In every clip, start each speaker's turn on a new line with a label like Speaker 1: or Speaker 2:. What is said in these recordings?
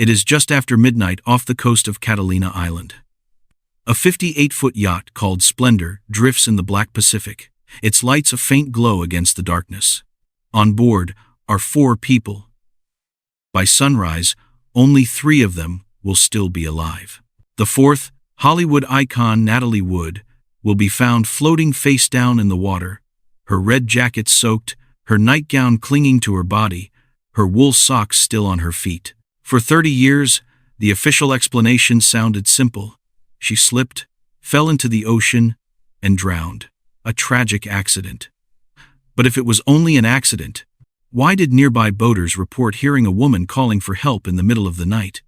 Speaker 1: It is just after midnight off the coast of Catalina Island. A 58-foot yacht called Splendour drifts in the black Pacific, its lights a faint glow against the darkness. On board are 4 people. By sunrise, only 3 of them will still be alive. The 4th, Hollywood icon Natalie Wood, will be found floating face down in the water, her red jacket soaked, her nightgown clinging to her body, her wool socks still on her feet. For 30 years, the official explanation sounded simple. She slipped, fell into the ocean, and drowned. A tragic accident. But if it was only an accident, why did nearby boaters report hearing a woman calling for help in the middle of the night?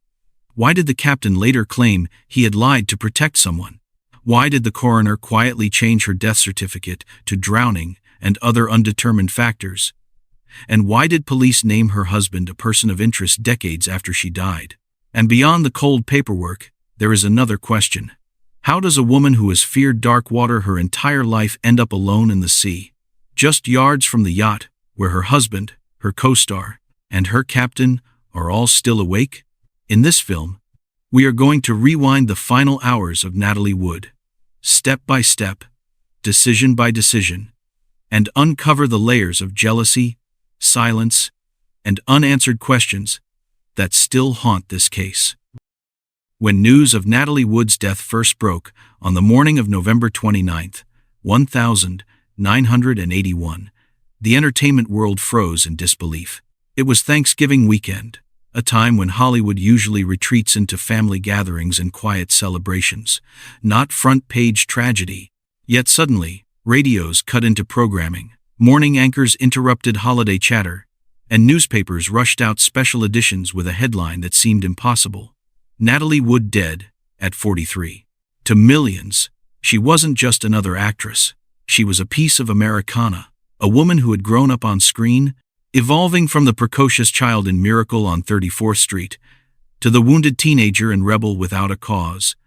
Speaker 1: Why did the captain later claim he had lied to protect someone? Why did the coroner quietly change her death certificate to drowning and other undetermined factors? And why did police name her husband a person of interest decades after she died? And beyond the cold paperwork, there is another question. How does a woman who has feared dark water her entire life end up alone in the sea, just yards from the yacht where her husband, her co-star, and her captain are all still awake? In this film, we are going to rewind the final hours of Natalie Wood, step by step, decision by decision, and uncover the layers of jealousy, silence, and unanswered questions that still haunt this case. When news of Natalie Wood's death first broke on the morning of November 29, 1981, the entertainment world froze in disbelief. It was Thanksgiving weekend, a time when Hollywood usually retreats into family gatherings and quiet celebrations, not front-page tragedy. Yet suddenly, radios cut into programming, morning anchors interrupted holiday chatter, and newspapers rushed out special editions with a headline that seemed impossible. Natalie Wood dead, at 43. To millions, she wasn't just another actress. She was a piece of Americana, a woman who had grown up on screen, evolving from the precocious child in Miracle on 34th Street, to the wounded teenager in Rebel Without a Cause,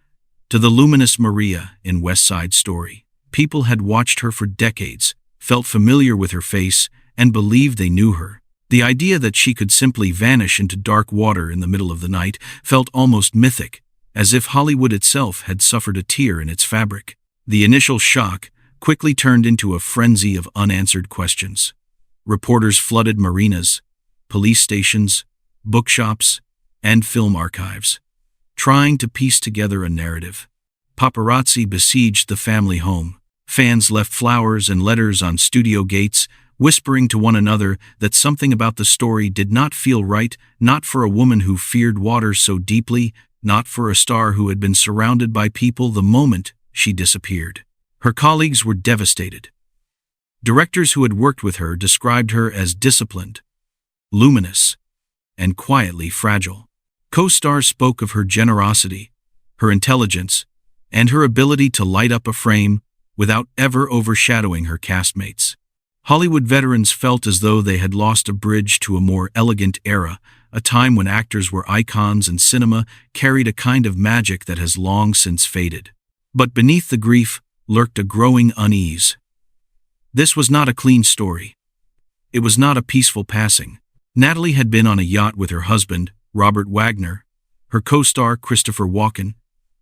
Speaker 1: to the luminous Maria in West Side Story. People had watched her for decades, felt familiar with her face, and believed they knew her. The idea that she could simply vanish into dark water in the middle of the night felt almost mythic, as if Hollywood itself had suffered a tear in its fabric. The initial shock quickly turned into a frenzy of unanswered questions. Reporters flooded marinas, police stations, bookshops, and film archives, trying to piece together a narrative. Paparazzi besieged the family home. Fans left flowers and letters on studio gates, whispering to one another that something about the story did not feel right, not for a woman who feared water so deeply, not for a star who had been surrounded by people the moment she disappeared. Her colleagues were devastated. Directors who had worked with her described her as disciplined, luminous, and quietly fragile. Co-stars spoke of her generosity, her intelligence, and her ability to light up a frame without ever overshadowing her castmates. Hollywood veterans felt as though they had lost a bridge to a more elegant era, a time when actors were icons and cinema carried a kind of magic that has long since faded. But beneath the grief lurked a growing unease. This was not a clean story. It was not a peaceful passing. Natalie had been on a yacht with her husband, Robert Wagner, her co-star Christopher Walken,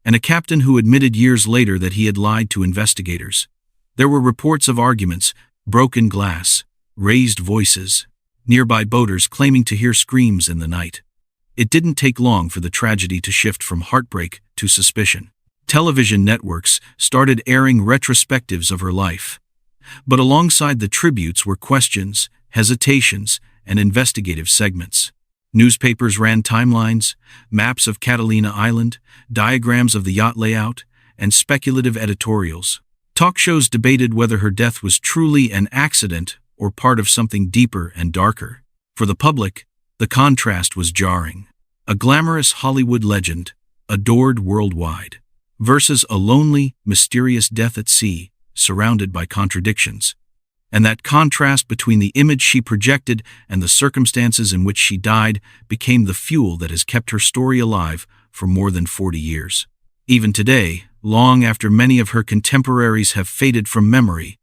Speaker 1: and a captain who admitted years later that he had lied to investigators. There were reports of arguments, broken glass, raised voices, nearby boaters claiming to hear screams in the night. It didn't take long for the tragedy to shift from heartbreak to suspicion. Television networks started airing retrospectives of her life. But alongside the tributes were questions, hesitations, and investigative segments. Newspapers ran timelines, maps of Catalina Island, diagrams of the yacht layout, and speculative editorials. Talk shows debated whether her death was truly an accident or part of something deeper and darker. For the public, the contrast was jarring. A glamorous Hollywood legend, adored worldwide, versus a lonely, mysterious death at sea, surrounded by contradictions. And that contrast between the image she projected and the circumstances in which she died became the fuel that has kept her story alive for more than 40 years. Even today, long after many of her contemporaries have faded from memory,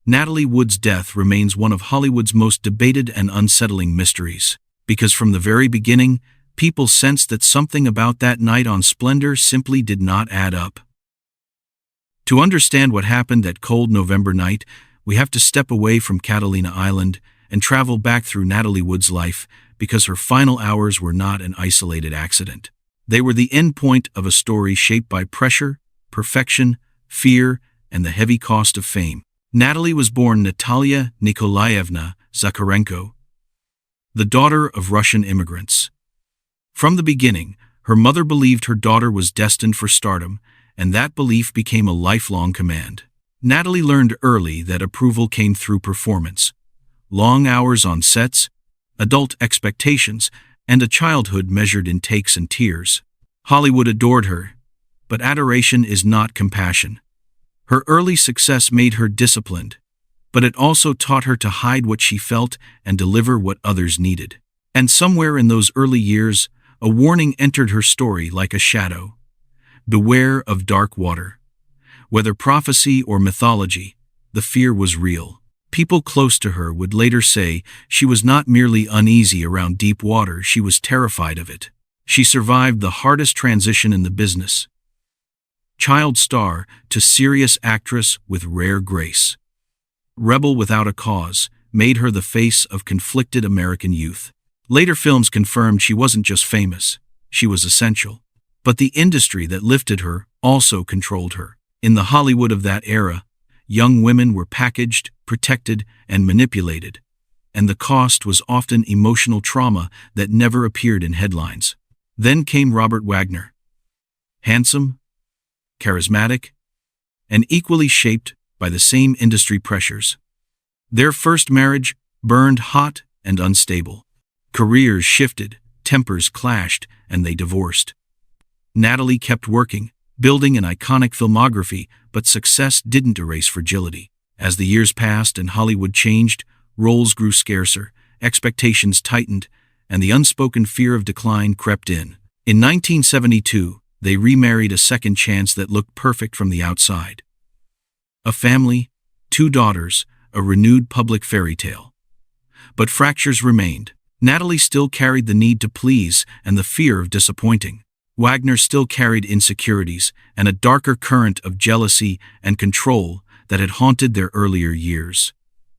Speaker 1: Natalie Wood's death remains one of Hollywood's most debated and unsettling mysteries, because from the very beginning, People sensed that something about that night on Splendour simply did not add up. To understand what happened that cold November night, we have to step away from Catalina Island and travel back through Natalie Wood's life, because her final hours were not an isolated accident. They were the end point of a story shaped by pressure, perfection, fear, and the heavy cost of fame. Natalie was born Natalia Nikolaevna Zakharenko, the daughter of Russian immigrants. From the beginning, her mother believed her daughter was destined for stardom, and that belief became a lifelong command. Natalie learned early that approval came through performance. Long hours on sets, adult expectations, and a childhood measured in takes and tears. Hollywood adored her, but adoration is not compassion. Her early success made her disciplined, but it also taught her to hide what she felt and deliver what others needed. And somewhere in those early years, a warning entered her story like a shadow. Beware of dark water. Whether prophecy or mythology, the fear was real. People close to her would later say she was not merely uneasy around deep water, she was terrified of it. She survived the hardest transition in the business. Child star to serious actress with rare grace. Rebel without a cause made her the face of conflicted American youth. Later films confirmed she wasn't just famous, she was essential. But the industry that lifted her also controlled her. In the Hollywood of that era, young women were packaged, protected, and manipulated, and the cost was often emotional trauma that never appeared in headlines. Then came Robert Wagner. Handsome, charismatic, and equally shaped by the same industry pressures. Their first marriage burned hot and unstable. Careers shifted, tempers clashed, and they divorced. Natalie kept working, building an iconic filmography, but success didn't erase fragility. As the years passed and Hollywood changed, roles grew scarcer, expectations tightened, and the unspoken fear of decline crept in. In 1972, they remarried, a second chance that looked perfect from the outside. A family, 2 daughters, a renewed public fairy tale. But fractures remained. Natalie still carried the need to please and the fear of disappointing. Wagner still carried insecurities and a darker current of jealousy and control that had haunted their earlier years.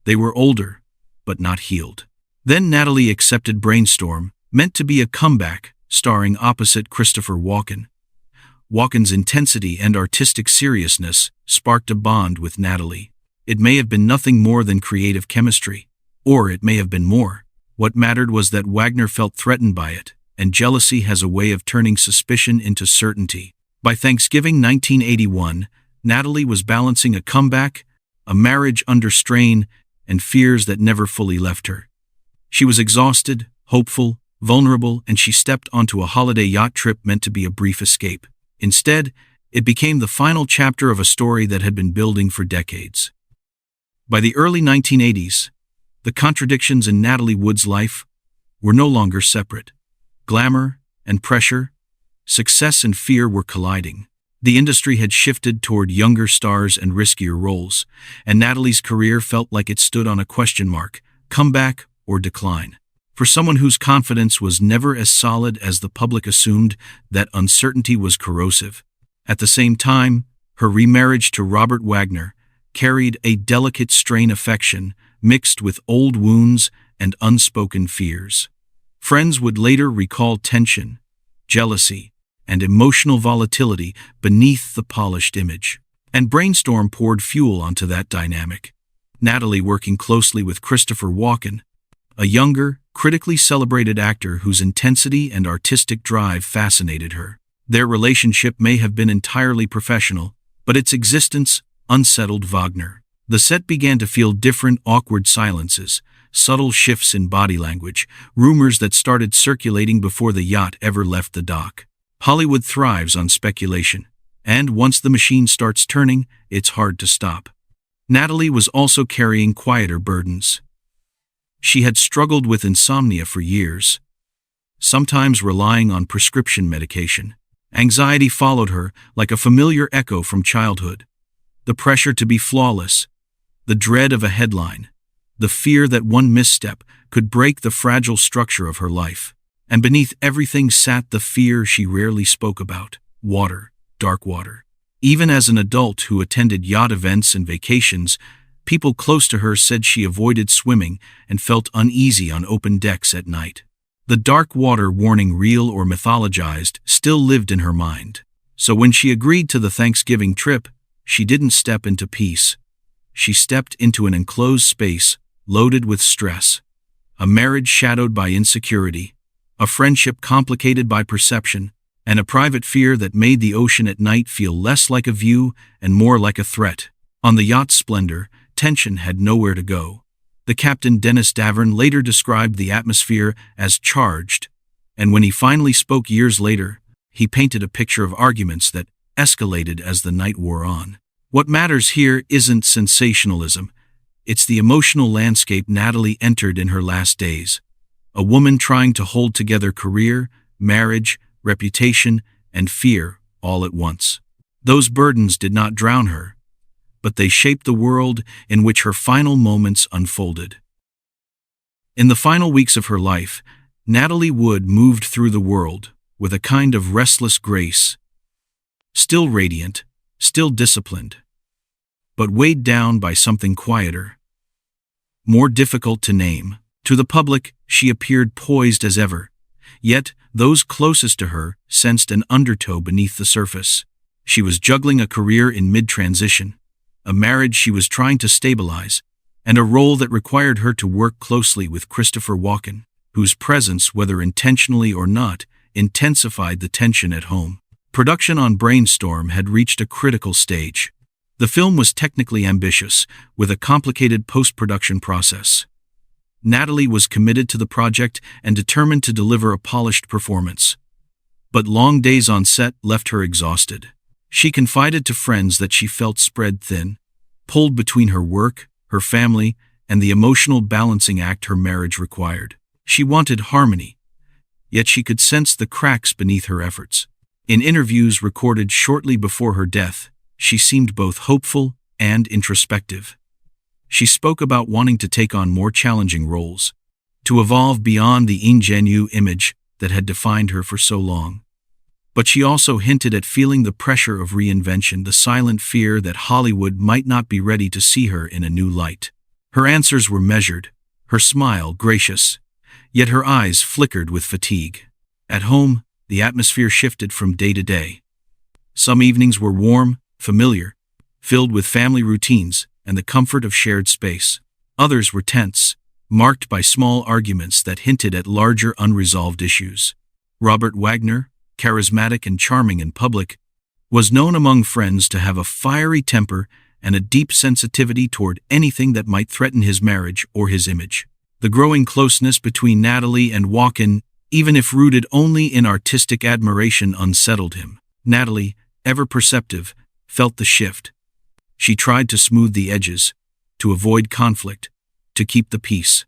Speaker 1: They were older, but not healed. Then Natalie accepted Brainstorm, meant to be a comeback, starring opposite Christopher Walken. Walken's intensity and artistic seriousness sparked a bond with Natalie. It may have been nothing more than creative chemistry, or it may have been more. What mattered was that Wagner felt threatened by it, and jealousy has a way of turning suspicion into certainty. By Thanksgiving 1981, Natalie was balancing a comeback, a marriage under strain, and fears that never fully left her. She was exhausted, hopeful, vulnerable, and she stepped onto a holiday yacht trip meant to be a brief escape. Instead, it became the final chapter of a story that had been building for decades. By the early 1980s, the contradictions in Natalie Wood's life were no longer separate. Glamour and pressure, success and fear were colliding. The industry had shifted toward younger stars and riskier roles, and Natalie's career felt like it stood on a question mark: comeback or decline. For someone whose confidence was never as solid as the public assumed, that uncertainty was corrosive. At the same time, her remarriage to Robert Wagner carried a delicate strain of affection mixed with old wounds and unspoken fears. Friends would later recall tension, jealousy, and emotional volatility beneath the polished image. And Brainstorm poured fuel onto that dynamic. Natalie working closely with Christopher Walken, a younger, critically celebrated actor whose intensity and artistic drive fascinated her. Their relationship may have been entirely professional, but its existence unsettled Wagner. The set began to feel different, awkward silences, subtle shifts in body language, rumors that started circulating before the yacht ever left the dock. Hollywood thrives on speculation, and once the machine starts turning, it's hard to stop. Natalie was also carrying quieter burdens. She had struggled with insomnia for years, sometimes relying on prescription medication. Anxiety followed her like a familiar echo from childhood. The pressure to be flawless, the dread of a headline, the fear that one misstep could break the fragile structure of her life. And beneath everything sat the fear she rarely spoke about: water, dark water. Even as an adult who attended yacht events and vacations, people close to her said she avoided swimming and felt uneasy on open decks at night. The dark water warning, real or mythologized, still lived in her mind. So when she agreed to the Thanksgiving trip, she didn't step into peace. She stepped into an enclosed space loaded with stress, a marriage shadowed by insecurity, a friendship complicated by perception, and a private fear that made the ocean at night feel less like a view and more like a threat. On the yacht Splendour, tension had nowhere to go. The captain, Dennis Davern, later described the atmosphere as charged, and when he finally spoke years later, he painted a picture of arguments that escalated as the night wore on. What matters here isn't sensationalism. It's the emotional landscape Natalie entered in her last days. A woman trying to hold together career, marriage, reputation, and fear all at once. Those burdens did not drown her, but they shaped the world in which her final moments unfolded. In the final weeks of her life, Natalie Wood moved through the world with a kind of restless grace, still radiant, still disciplined, but weighed down by something quieter, more difficult to name. To the public, she appeared poised as ever, yet those closest to her sensed an undertow beneath the surface. She was juggling a career in mid-transition, a marriage she was trying to stabilize, and a role that required her to work closely with Christopher Walken, whose presence, whether intentionally or not, intensified the tension at home. Production on Brainstorm had reached a critical stage. The film was technically ambitious, with a complicated post-production process. Natalie was committed to the project and determined to deliver a polished performance. But long days on set left her exhausted. She confided to friends that she felt spread thin, pulled between her work, her family, and the emotional balancing act her marriage required. She wanted harmony, yet she could sense the cracks beneath her efforts. In interviews recorded shortly before her death, she seemed both hopeful and introspective. She spoke about wanting to take on more challenging roles, to evolve beyond the ingenue image that had defined her for so long. But she also hinted at feeling the pressure of reinvention, the silent fear that Hollywood might not be ready to see her in a new light. Her answers were measured, her smile gracious, yet her eyes flickered with fatigue. At home, the atmosphere shifted from day to day. Some evenings were warm, familiar, filled with family routines and the comfort of shared space. Others were tense, marked by small arguments that hinted at larger unresolved issues. Robert Wagner, charismatic and charming in public, was known among friends to have a fiery temper and a deep sensitivity toward anything that might threaten his marriage or his image. The growing closeness between Natalie and Walken, even if rooted only in artistic admiration, unsettled him. Natalie, ever perceptive, felt the shift. She tried to smooth the edges, to avoid conflict, to keep the peace.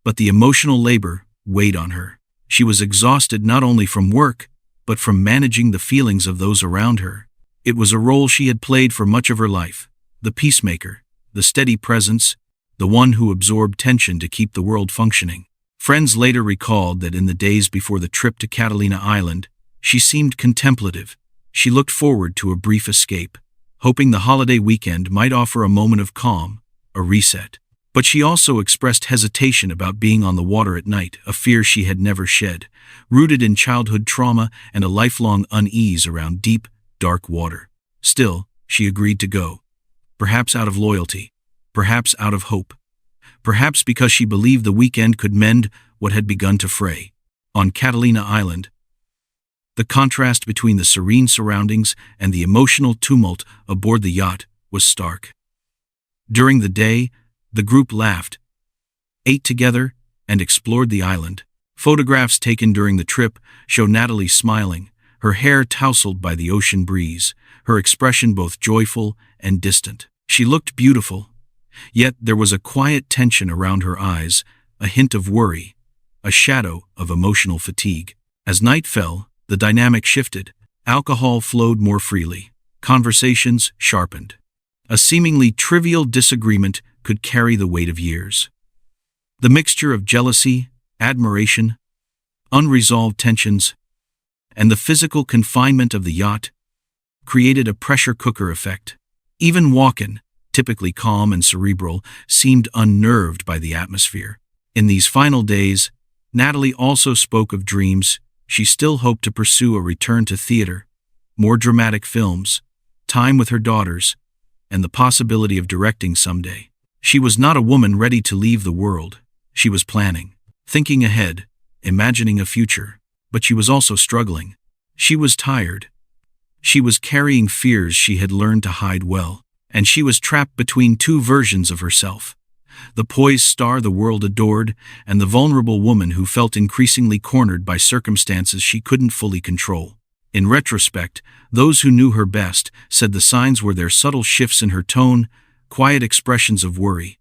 Speaker 1: But the emotional labor weighed on her. She was exhausted not only from work, but from managing the feelings of those around her. It was a role she had played for much of her life, the peacemaker, the steady presence, the one who absorbed tension to keep the world functioning. Friends later recalled that in the days before the trip to Catalina Island, she seemed contemplative. She looked forward to a brief escape, hoping the holiday weekend might offer a moment of calm, a reset. But she also expressed hesitation about being on the water at night, a fear she had never shed, rooted in childhood trauma and a lifelong unease around deep, dark water. Still, she agreed to go. Perhaps out of loyalty, perhaps out of hope, perhaps because she believed the weekend could mend what had begun to fray. On Catalina Island, the contrast between the serene surroundings and the emotional tumult aboard the yacht was stark. During the day, the group laughed, ate together, and explored the island. Photographs taken during the trip show Natalie smiling, her hair tousled by the ocean breeze, her expression both joyful and distant. She looked beautiful, yet there was a quiet tension around her eyes, a hint of worry, a shadow of emotional fatigue. As night fell, the dynamic shifted. Alcohol flowed more freely. Conversations sharpened. A seemingly trivial disagreement could carry the weight of years. The mixture of jealousy, admiration, unresolved tensions, and the physical confinement of the yacht created a pressure cooker effect. Even Walken, typically calm and cerebral, seemed unnerved by the atmosphere. In these final days, Natalie also spoke of dreams. She still hoped to pursue a return to theater, more dramatic films, time with her daughters, and the possibility of directing someday. She was not a woman ready to leave the world. She was planning, thinking ahead, imagining a future. But she was also struggling. She was tired. She was carrying fears she had learned to hide well, and she was trapped between two versions of herself: the poised star the world adored, and the vulnerable woman who felt increasingly cornered by circumstances she couldn't fully control. In retrospect, those who knew her best said the signs were their subtle shifts in her tone, quiet expressions of worry,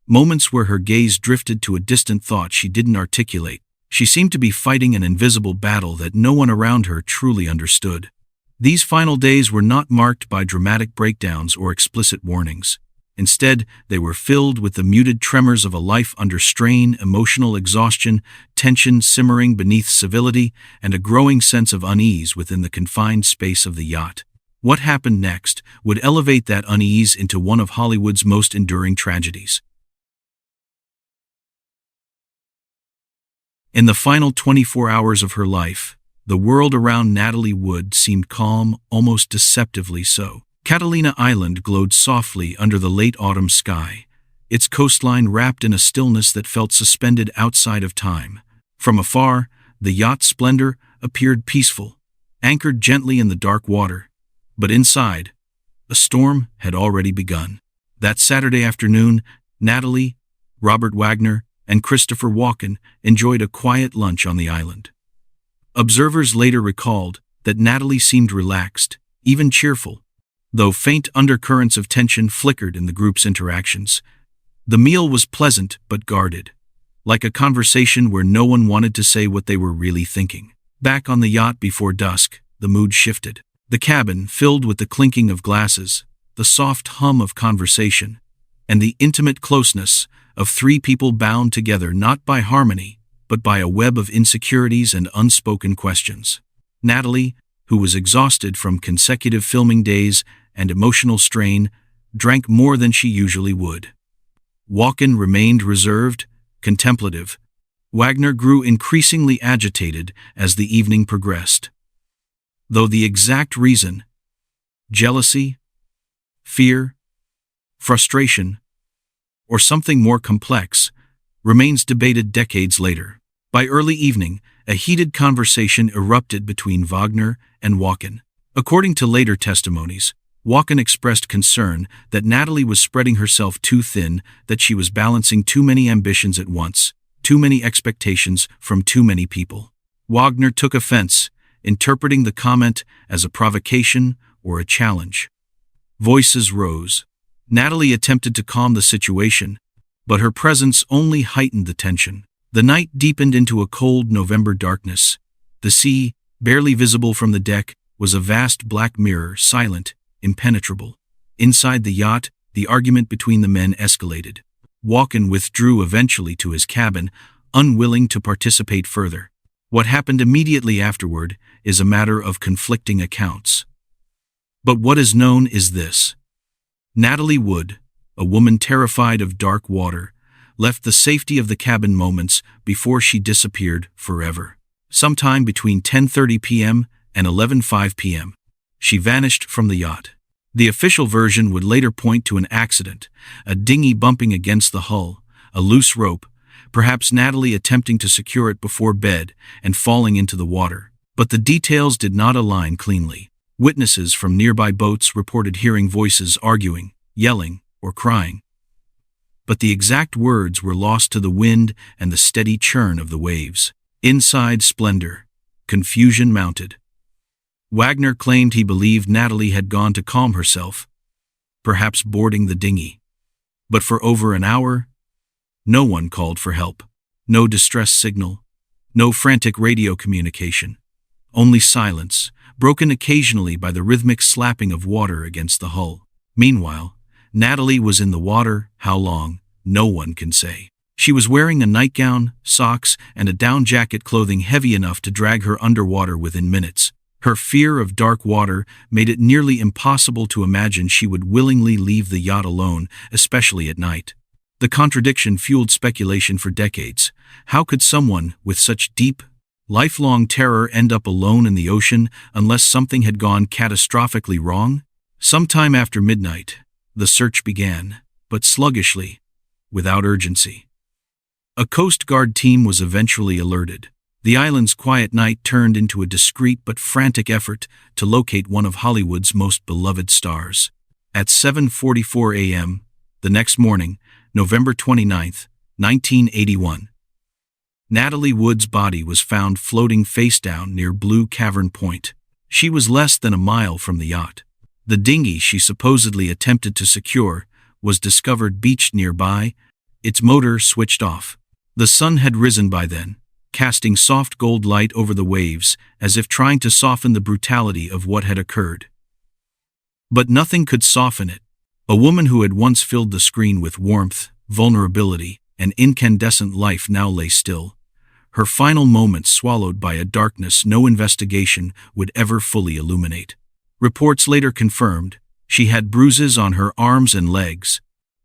Speaker 1: moments where her gaze drifted to a distant thought she didn't articulate. She seemed to be fighting an invisible battle that no one around her truly understood. These final days were not marked by dramatic breakdowns or explicit warnings. Instead, they were filled with the muted tremors of a life under strain, emotional exhaustion, tension simmering beneath civility, and a growing sense of unease within the confined space of the yacht. What happened next would elevate that unease into one of Hollywood's most enduring tragedies. In the final 24 hours of her life, the world around Natalie Wood seemed calm, almost deceptively so. Catalina Island glowed softly under the late autumn sky, its coastline wrapped in a stillness that felt suspended outside of time. From afar, the yacht Splendour appeared peaceful, anchored gently in the dark water. But inside, a storm had already begun. That Saturday afternoon, Natalie, Robert Wagner, and Christopher Walken enjoyed a quiet lunch on the island. Observers later recalled that Natalie seemed relaxed, even cheerful, though faint undercurrents of tension flickered in the group's interactions. The meal was pleasant but guarded, like a conversation where no one wanted to say what they were really thinking. Back on the yacht before dusk, the mood shifted. The cabin filled with the clinking of glasses, the soft hum of conversation, and the intimate closeness of three people bound together not by harmony, but by a web of insecurities and unspoken questions. Natalie, who was exhausted from consecutive filming days and emotional strain, drank more than she usually would. Walken remained reserved, contemplative. Wagner grew increasingly agitated as the evening progressed. Though the exact reason, jealousy, fear, frustration, or something more complex, remains debated decades later. By early evening, a heated conversation erupted between Wagner and Walken. According to later testimonies, Walken expressed concern that Natalie was spreading herself too thin, that she was balancing too many ambitions at once, too many expectations from too many people. Wagner took offense, interpreting the comment as a provocation or a challenge. Voices rose. Natalie attempted to calm the situation, but her presence only heightened the tension. The night deepened into a cold November darkness. The sea, barely visible from the deck, was a vast black mirror, silent, impenetrable. Inside the yacht, the argument between the men escalated. Walken withdrew eventually to his cabin, unwilling to participate further. What happened immediately afterward is a matter of conflicting accounts. But what is known is this: Natalie Wood, a woman terrified of dark water, left the safety of the cabin moments before she disappeared forever. Sometime between 10:30 p.m. and 11:05 p.m., she vanished from the yacht. The official version would later point to an accident, a dinghy bumping against the hull, a loose rope, perhaps Natalie attempting to secure it before bed and falling into the water. But the details did not align cleanly. Witnesses from nearby boats reported hearing voices arguing, yelling, or crying. But the exact words were lost to the wind and the steady churn of the waves. Inside Splendour, confusion mounted. Wagner claimed he believed Natalie had gone to calm herself, perhaps boarding the dinghy. But for over an hour, no one called for help. No distress signal, no frantic radio communication. Only silence, broken occasionally by the rhythmic slapping of water against the hull. Meanwhile, Natalie was in the water. How long? No one can say. She was wearing a nightgown, socks, and a down jacket, clothing heavy enough to drag her underwater within minutes. Her fear of dark water made it nearly impossible to imagine she would willingly leave the yacht alone, especially at night. The contradiction fueled speculation for decades. How could someone with such deep, lifelong terror end up alone in the ocean unless something had gone catastrophically wrong? Sometime after midnight, the search began, but sluggishly, without urgency. A Coast Guard team was eventually alerted. The island's quiet night turned into a discreet but frantic effort to locate one of Hollywood's most beloved stars. At 7:44 a.m., the next morning, November 29, 1981, Natalie Wood's body was found floating face down near Blue Cavern Point. She was less than a mile from the yacht. The dinghy she supposedly attempted to secure was discovered beached nearby, its motor switched off. The sun had risen by then, casting soft gold light over the waves as if trying to soften the brutality of what had occurred. But nothing could soften it. A woman who had once filled the screen with warmth, vulnerability, and incandescent life now lay still, her final moments swallowed by a darkness no investigation would ever fully illuminate. Reports later confirmed she had bruises on her arms and legs,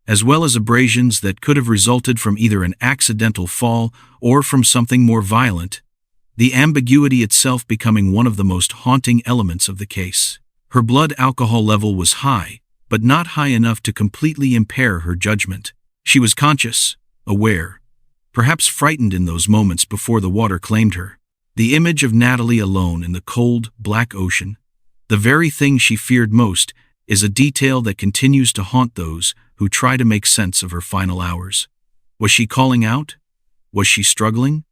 Speaker 1: as well as abrasions that could have resulted from either an accidental fall or from something more violent, the ambiguity itself becoming one of the most haunting elements of the case. Her blood alcohol level was high, but not high enough to completely impair her judgment. She was conscious, aware, perhaps frightened in those moments before the water claimed her. The image of Natalie alone in the cold, black ocean, the very thing she feared most, is a detail that continues to haunt those who try to make sense of her final hours. Was she calling out? Was she struggling?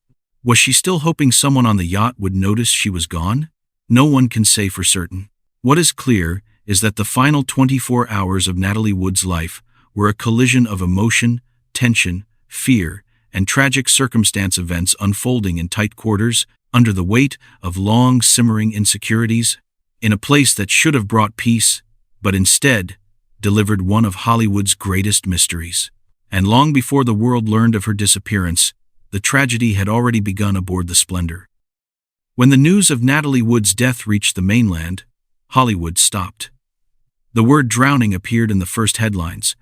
Speaker 1: Was she still hoping someone on the yacht would notice she was gone? No one can say for certain. What is clear is that the final 24 hours of Natalie Wood's life were a collision of emotion, tension, fear, and tragic circumstance, events unfolding in tight quarters, under the weight of long, simmering insecurities, in a place that should have brought peace, but instead delivered one of Hollywood's greatest mysteries. And long before the world learned of her disappearance, the tragedy had already begun aboard the Splendour. When the news of Natalie Wood's death reached the mainland, Hollywood stopped. The word drowning appeared in the first headlines,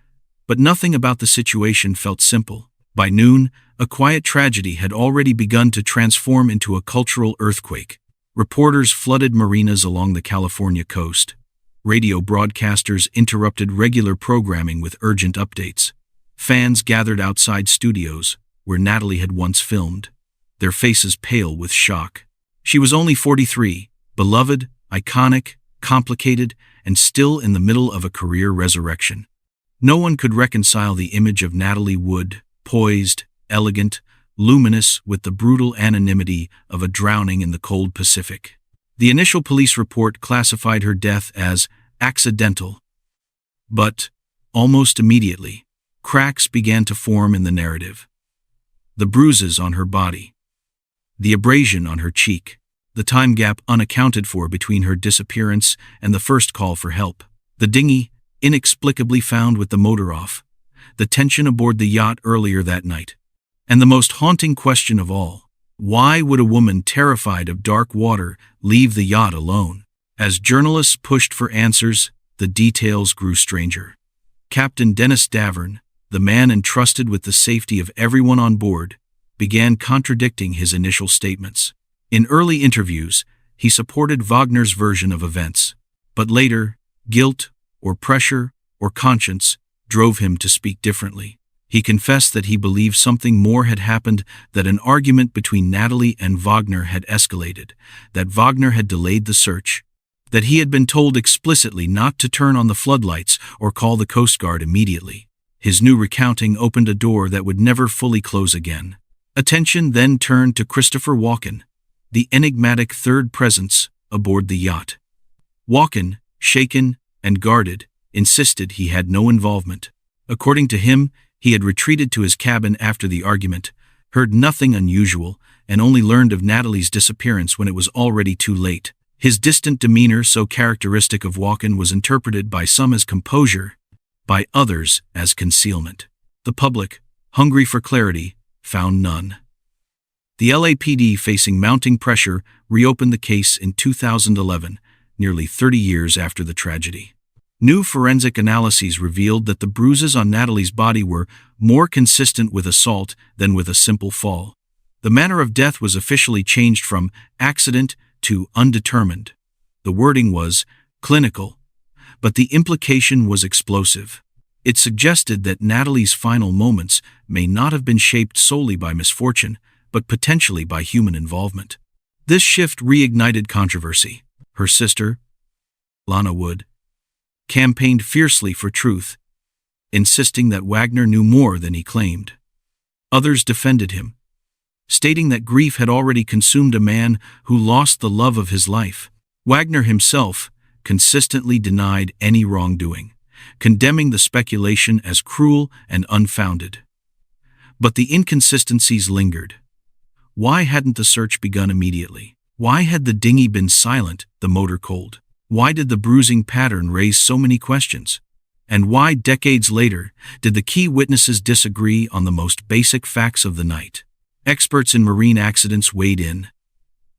Speaker 1: but nothing about the situation felt simple. By noon, a quiet tragedy had already begun to transform into a cultural earthquake. Reporters flooded marinas along the California coast. Radio broadcasters interrupted regular programming with urgent updates. Fans gathered outside studios, where Natalie had once filmed, their faces pale with shock. She was only 43, beloved, iconic, complicated, and still in the middle of a career resurrection. No one could reconcile the image of Natalie Wood, poised, elegant, luminous, with the brutal anonymity of a drowning in the cold Pacific. The initial police report classified her death as accidental. But, almost immediately, cracks began to form in the narrative. The bruises on her body, the abrasion on her cheek, the time gap unaccounted for between her disappearance and the first call for help, the dinghy inexplicably found with the motor off, the tension aboard the yacht earlier that night, and the most haunting question of all, why would a woman terrified of dark water leave the yacht alone? As journalists pushed for answers, the details grew stranger. Captain Dennis Davern, the man entrusted with the safety of everyone on board, began contradicting his initial statements. In early interviews, he supported Wagner's version of events, but later, guilt, or pressure, or conscience drove him to speak differently. He confessed that he believed something more had happened, that an argument between Natalie and Wagner had escalated, that Wagner had delayed the search, that he had been told explicitly not to turn on the floodlights or call the Coast Guard immediately. His new recounting opened a door that would never fully close again. Attention then turned to Christopher Walken, the enigmatic third presence aboard the yacht. Walken, shaken and guarded, insisted he had no involvement. According to him, he had retreated to his cabin after the argument, heard nothing unusual, and only learned of Natalie's disappearance when it was already too late. His distant demeanor, so characteristic of Walken, was interpreted by some as composure, by others as concealment. The public, hungry for clarity, found none. The LAPD, facing mounting pressure, reopened the case in 2011, nearly 30 years after the tragedy. New forensic analyses revealed that the bruises on Natalie's body were more consistent with assault than with a simple fall. The manner of death was officially changed from accident to undetermined. The wording was clinical, but the implication was explosive. It suggested that Natalie's final moments may not have been shaped solely by misfortune, but potentially by human involvement. This shift reignited controversy. Her sister, Catalina Wood, campaigned fiercely for truth, insisting that Wagner knew more than he claimed. Others defended him, stating that grief had already consumed a man who lost the love of his life. Wagner himself consistently denied any wrongdoing, condemning the speculation as cruel and unfounded. But the inconsistencies lingered. Why hadn't the search begun immediately? Why had the dinghy been silent, the motor cold? Why did the bruising pattern raise so many questions? And why, decades later, did the key witnesses disagree on the most basic facts of the night? Experts in marine accidents weighed in.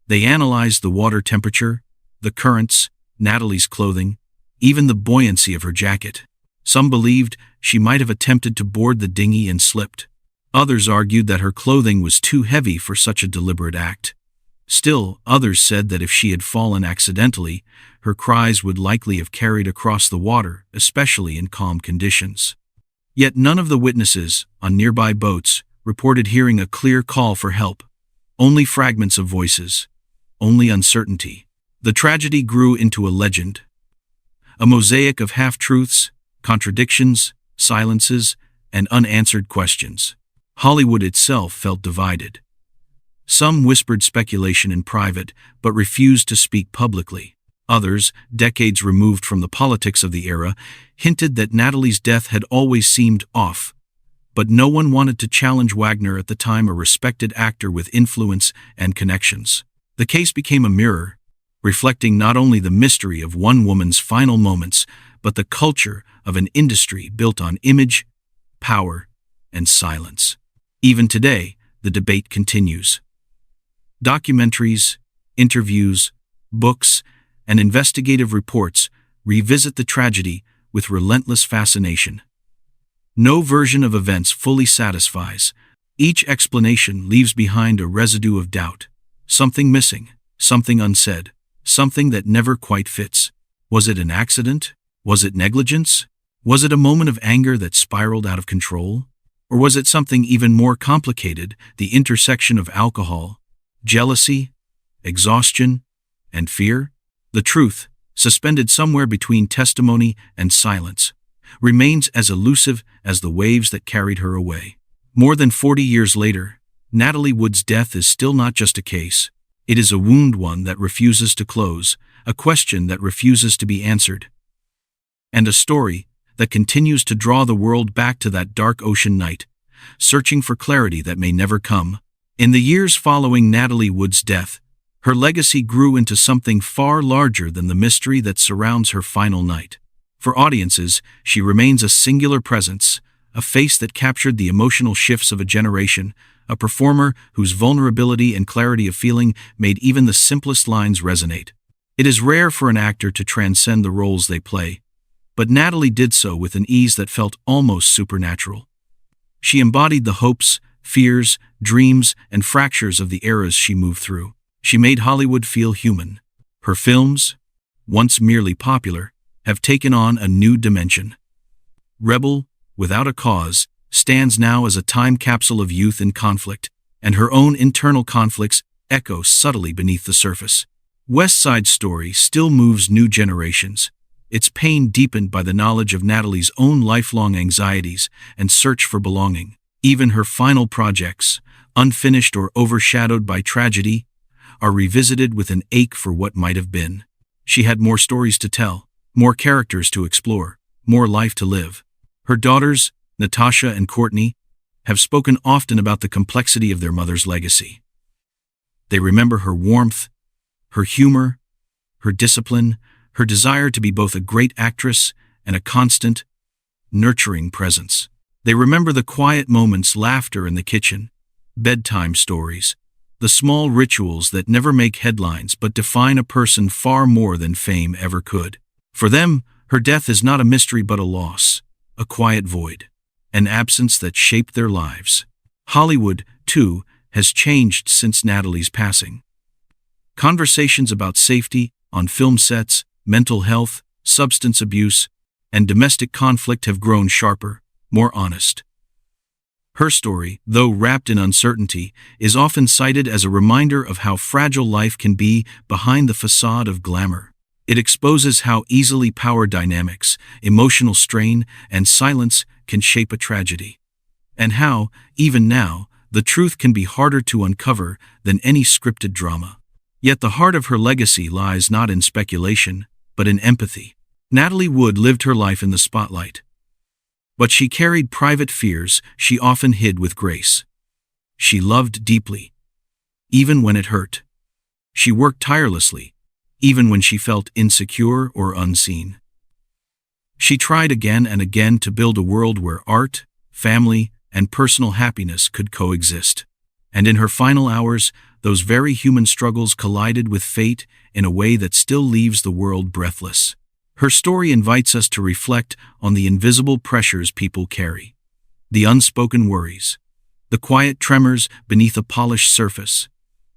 Speaker 1: They analyzed the water temperature, the currents, Natalie's clothing, even the buoyancy of her jacket. Some believed she might have attempted to board the dinghy and slipped. Others argued that her clothing was too heavy for such a deliberate act. Still, others said that if she had fallen accidentally, her cries would likely have carried across the water, especially in calm conditions. Yet none of the witnesses, on nearby boats, reported hearing a clear call for help. Only fragments of voices. Only uncertainty. The tragedy grew into a legend. A mosaic of half-truths, contradictions, silences, and unanswered questions. Hollywood itself felt divided. Some whispered speculation in private, but refused to speak publicly. Others, decades removed from the politics of the era, hinted that Natalie's death had always seemed off. But no one wanted to challenge Wagner, at the time a respected actor with influence and connections. The case became a mirror, reflecting not only the mystery of one woman's final moments, but the culture of an industry built on image, power, and silence. Even today, the debate continues. Documentaries, interviews, books, and investigative reports revisit the tragedy with relentless fascination. No version of events fully satisfies. Each explanation leaves behind a residue of doubt. Something missing, something unsaid, something that never quite fits. Was it an accident? Was it negligence? Was it a moment of anger that spiraled out of control? Or was it something even more complicated, the intersection of alcohol, jealousy, exhaustion, and fear? The truth, suspended somewhere between testimony and silence, remains as elusive as the waves that carried her away. More than 40 years later, Natalie Wood's death is still not just a case. It is a wound, one that refuses to close, a question that refuses to be answered, and a story that continues to draw the world back to that dark ocean night, searching for clarity that may never come. In the years following Natalie Wood's death, her legacy grew into something far larger than the mystery that surrounds her final night. For audiences, she remains a singular presence, a face that captured the emotional shifts of a generation, a performer whose vulnerability and clarity of feeling made even the simplest lines resonate. It is rare for an actor to transcend the roles they play, but Natalie did so with an ease that felt almost supernatural. She embodied the hopes, fears, dreams, and fractures of the eras she moved through. She made Hollywood feel human. Her films, once merely popular, have taken on a new dimension. Rebel, Without a Cause, stands now as a time capsule of youth in conflict, and her own internal conflicts echo subtly beneath the surface. West Side Story still moves new generations, its pain deepened by the knowledge of Natalie's own lifelong anxieties and search for belonging. Even her final projects, unfinished or overshadowed by tragedy, are revisited with an ache for what might have been. She had more stories to tell, more characters to explore, more life to live. Her daughters, Natasha and Courtney, have spoken often about the complexity of their mother's legacy. They remember her warmth, her humor, her discipline, her desire to be both a great actress and a constant, nurturing presence. They remember the quiet moments, laughter in the kitchen, bedtime stories, the small rituals that never make headlines but define a person far more than fame ever could. For them, her death is not a mystery but a loss, a quiet void, an absence that shaped their lives. Hollywood, too, has changed since Natalie's passing. Conversations about safety on film sets, mental health, substance abuse, and domestic conflict have grown sharper, more honest. Her story, though wrapped in uncertainty, is often cited as a reminder of how fragile life can be behind the facade of glamour. It exposes how easily power dynamics, emotional strain, and silence can shape a tragedy. And how, even now, the truth can be harder to uncover than any scripted drama. Yet the heart of her legacy lies not in speculation, but in empathy. Natalie Wood lived her life in the spotlight. But she carried private fears she often hid with grace. She loved deeply, even when it hurt. She worked tirelessly, even when she felt insecure or unseen. She tried again and again to build a world where art, family, and personal happiness could coexist. And in her final hours, those very human struggles collided with fate in a way that still leaves the world breathless. Her story invites us to reflect on the invisible pressures people carry, the unspoken worries, the quiet tremors beneath a polished surface.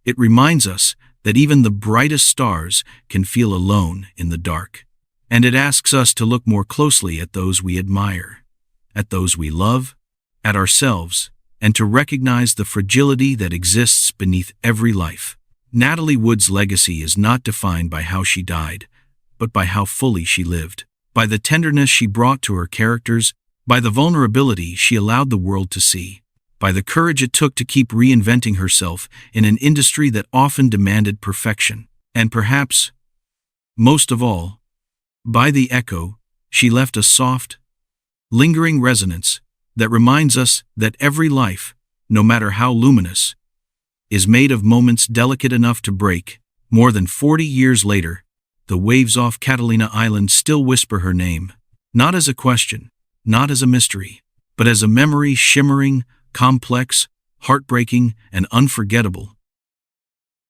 Speaker 1: It reminds us that even the brightest stars can feel alone in the dark. And it asks us to look more closely at those we admire, at those we love, at ourselves, and to recognize the fragility that exists beneath every life. Natalie Wood's legacy is not defined by how she died, but by how fully she lived, by the tenderness she brought to her characters, by the vulnerability she allowed the world to see, by the courage it took to keep reinventing herself in an industry that often demanded perfection, and perhaps, most of all, by the echo she left, a soft, lingering resonance that reminds us that every life, no matter how luminous, is made of moments delicate enough to break. More than 40 years later, the waves off Catalina Island still whisper her name, not as a question, not as a mystery, but as a memory shimmering, complex, heartbreaking, and unforgettable.